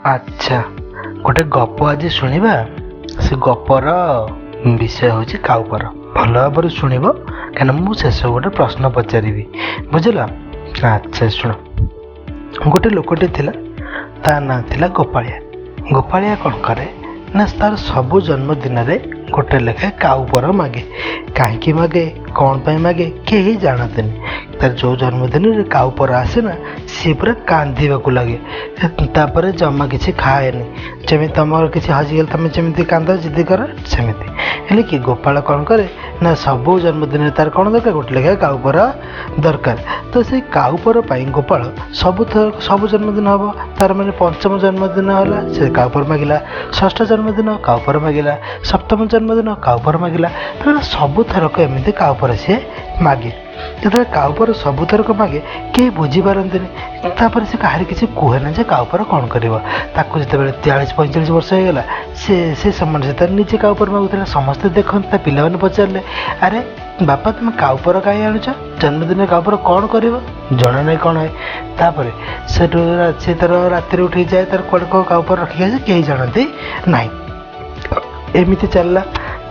ଆଚ୍ଛା, ଗୋଟେ ଗପ ଆଜି ଶୁଣିବା। ସେ ଗପର ବିଷୟ ହେଉଛି କାଉପର। ଭଲ ଭାବରେ ଶୁଣିବ, କାହିଁକିନା ମୁଁ ଶେଷକୁ ଗୋଟେ ପ୍ରଶ୍ନ ପଚାରିବି, ବୁଝିଲ? ଆଚ୍ଛା ଶୁଣ। ଗୋଟେ ଲୋକଟେ ଥିଲା, ତା ନାଁ ଥିଲା ଗୋପାଳିଆ। ଗୋପାଳିଆ କ'ଣ କରେ ନା, ତାର ସବୁ ଜନ୍ମଦିନରେ ଗୋଟେ ଲେଖାଏଁ କାଉପର ମାଗେ। କାହିଁକି ମାଗେ, କ'ଣ ପାଇଁ ମାଗେ, କେହି ଜାଣନ୍ତିନି। ତାର ଯେଉଁ ଜନ୍ମଦିନରେ କାଉପର ଆସେ ନା, ସିଏ ପୁରା କାନ୍ଦିବାକୁ ଲାଗେ। ତାପରେ ଜମା କିଛି ଖାଏନି। ଯେମିତି ତମର କିଛି ହଜିଗଲେ ତମେ ଯେମିତି କାନ୍ଦ ଜିଦି କର, ସେମିତି। ହେଲେ କି ଗୋପାଳ କ'ଣ କରେ ନା, ସବୁ ଜନ୍ମଦିନରେ ତାର କ'ଣ ଦରକାର, ଗୋଟେ ଲେଖାଏଁ କାଉପର ଦରକାର। ତ ସେଇ କାଉପର ପାଇଁ ଗୋପାଳ ସବୁ ଜନ୍ମଦିନ ହେବ, ତାର ମାନେ ପଞ୍ଚମ ଜନ୍ମଦିନ ହେଲା ସେ କାଉପର ମାଗିଲା, ଷଷ୍ଠ ଜନ୍ମଦିନ କାଉପର ମାଗିଲା, ସପ୍ତମ ଜନ୍ମଦିନ କାଉପର ମାଗିଲା। କାରଣ ସବୁଥରକ ଏମିତି କାଉପର ସିଏ ମାଗେ। ଯେତେବେଳେ କାଉପର ସବୁଥରକ ମାଗେ, କେହି ବୁଝିପାରନ୍ତିନି। ତାପରେ ସେ କାହାରି କିଛି କୁହେ ନା ଯେ କାଉପର କ'ଣ କରିବ। ତାକୁ ଯେତେବେଳେ 40-45 ବର୍ଷ ହେଇଗଲା, ସେ ସମୟରେ ସେ ତାର ନିଜେ କାଉପର ମାଗୁଥିଲା। ସମସ୍ତେ ଦେଖନ୍ତି, ତା ପିଲାମାନେ ପଚାରିଲେ, ଆରେ ବାପା, ତୁମେ କାଉପର କାହିଁ ଆଣୁଛ? ଜନ୍ମଦିନରେ କାଉପର କ'ଣ କରିବ? ଜଣା ନାହିଁ କ'ଣ ହୁଏ। ତାପରେ ସେଠୁ ସେ ତାର ରାତିରେ ଉଠିକି ଯାଏ, ତାର କୁଆଡ଼େ କ'ଣ କାଉପର ରଖିକି ଆସେ, କେହି ଜାଣନ୍ତି ନାହିଁ। ଏମିତି ଚାଲିଲା।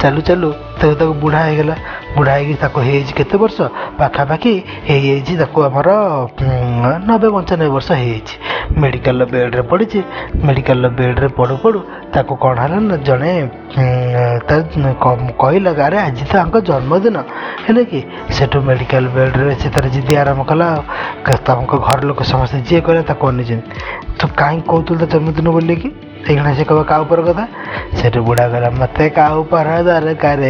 ଚାଲୁ ଚାଲୁ ତାକୁ ବୁଢ଼ା ହେଇଗଲା। ବୁଢ଼ା ହେଇକି ତାକୁ ହେଇଯାଇଛି କେତେ ବର୍ଷ, ପାଖାପାଖି ହେଇଯାଇଛି ତାକୁ ଆମର 90-95 ବର୍ଷ ହେଇଯାଇଛି। ମେଡ଼ିକାଲର ବେଡ଼୍ରେ ପଡ଼ିଛି। ମେଡ଼ିକାଲର ବେଡ଼୍ରେ ପଡ଼ୁ ପଡ଼ୁ ତାକୁ କ'ଣ ହେଲା ନା, ଜଣେ କହିଲା, ଆରେ ଆଜି ତ ଆଙ୍କ ଜନ୍ମଦିନ। ହେଲେ କି ସେଠୁ ମେଡ଼ିକାଲ ବେଡ଼୍ରେ ସେ ତାର ଜିଦି ଆରମ୍ଭ କଲା। ତାଙ୍କ ଘର ଲୋକ ସମସ୍ତେ ଯିଏ କହିଲା ତାକୁ ଅନେଇଛନ୍ତି। ତୁ କାହିଁକି କହୁଥିଲୁ ତା ଜନ୍ମଦିନ ବୋଲିକି? ଏଇକ୍ଷଣା ସେ କହିବ କାଉପର କଥା। ସେଠୁ ବୁଢ଼ା କହିଲା, ମୋତେ କାଉପର ଦରକାର।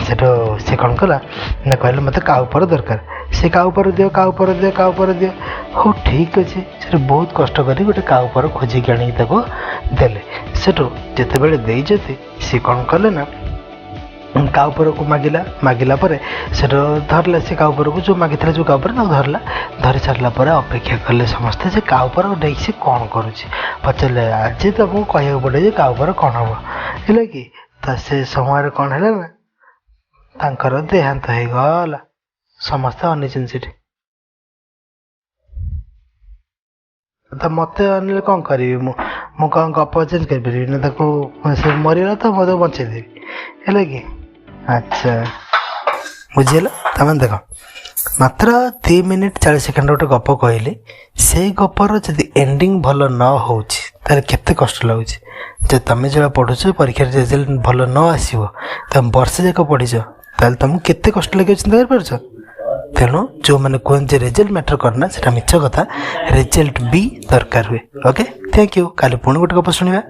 ସେଠୁ ସେ କ'ଣ କଲା ନା, କହିଲେ ମୋତେ କାଉପର ଦରକାର। ସେ କାଉପର ଦିଅ, କାଉପର ଦିଅ, କାଉପର ଦିଅ। ହଉ ଠିକ୍ ଅଛି। ସେଠୁ ବହୁତ କଷ୍ଟ କରି ଗୋଟେ କାଉପର ଖୋଜିକି ଆଣିକି ତାକୁ ଦେଲେ। ସେଠୁ ଯେତେବେଳେ ଦେଇଛନ୍ତି, ସେ କ'ଣ କଲେ ନା, କାଉପରକୁ ମାଗିଲା ପରେ ସେଠୁ ଧରିଲା। ସେ କାଉପରକୁ ଯେଉଁ ମାଗିଥିଲା, ଯେଉଁ କାଉପର ତାକୁ ଧରିଲା। ଧରି ସାରିଲା ପରେ ଅପେକ୍ଷା କଲେ ସମସ୍ତେ ଯେ କାଉପର ନେଇକି ସେ କ'ଣ କରୁଛି। ପଚାରିଲେ, ଆଜି ତମକୁ କହିବାକୁ ପଡ଼େ ଯେ କାଉପର କ'ଣ ହେବ। ହେଲେ କି ତ ସେ ସମୟରେ କ'ଣ ହେଲା ନା, ତାଙ୍କର ଦେହାନ୍ତ ହେଇଗଲା। ସମସ୍ତେ ଅନେଇଛନ୍ତି ସେଠି। ତ ମୋତେ ଅନେଇଲେ କ'ଣ କରିବି? ମୁଁ କ'ଣ ଗପ ଚେଞ୍ଜ କରିପାରିବି ନା? ତାକୁ ସେ ମରିଗଲା ତ ମୁଁ ତାକୁ ବଞ୍ଚେଇଦେବି, ହେଲା କି? ଆଚ୍ଛା, ବୁଝିହେଲା? ତାମାନେ ଦେଖ, ମାତ୍ର 2 ମିନିଟ୍ 40 ସେକେଣ୍ଡ ଗୋଟେ ଗପ କହିଲି। ସେଇ ଗପର ଯଦି ଏଣ୍ଡିଂ ଭଲ ନ ହେଉଛି, ତାହେଲେ କେତେ କଷ୍ଟ ଲାଗୁଛି। ଯେ ତମେ ଯେଉଁଟା ପଢ଼ୁଛ, ପରୀକ୍ଷାରେ ରେଜଲ୍ଟ ଭଲ ନ ଆସିବ, ତମେ ବର୍ଷେ ଯାକ ପଢ଼ିଛ, ତାହେଲେ ତମକୁ କେତେ କଷ୍ଟ ଲାଗିବ ଚିନ୍ତା କରିପାରୁଛ? ତେଣୁ ଯେଉଁମାନେ କୁହନ୍ତି ଯେ ରେଜଲ୍ଟ ମ୍ୟାଟର କରେନା, ସେଇଟା ମିଛ କଥା। ରେଜଲ୍ଟ ବି ଦରକାର ହୁଏ। Okay, thank you. କାଲି ପୁଣି ଗୋଟେ ଗପ ଶୁଣିବା।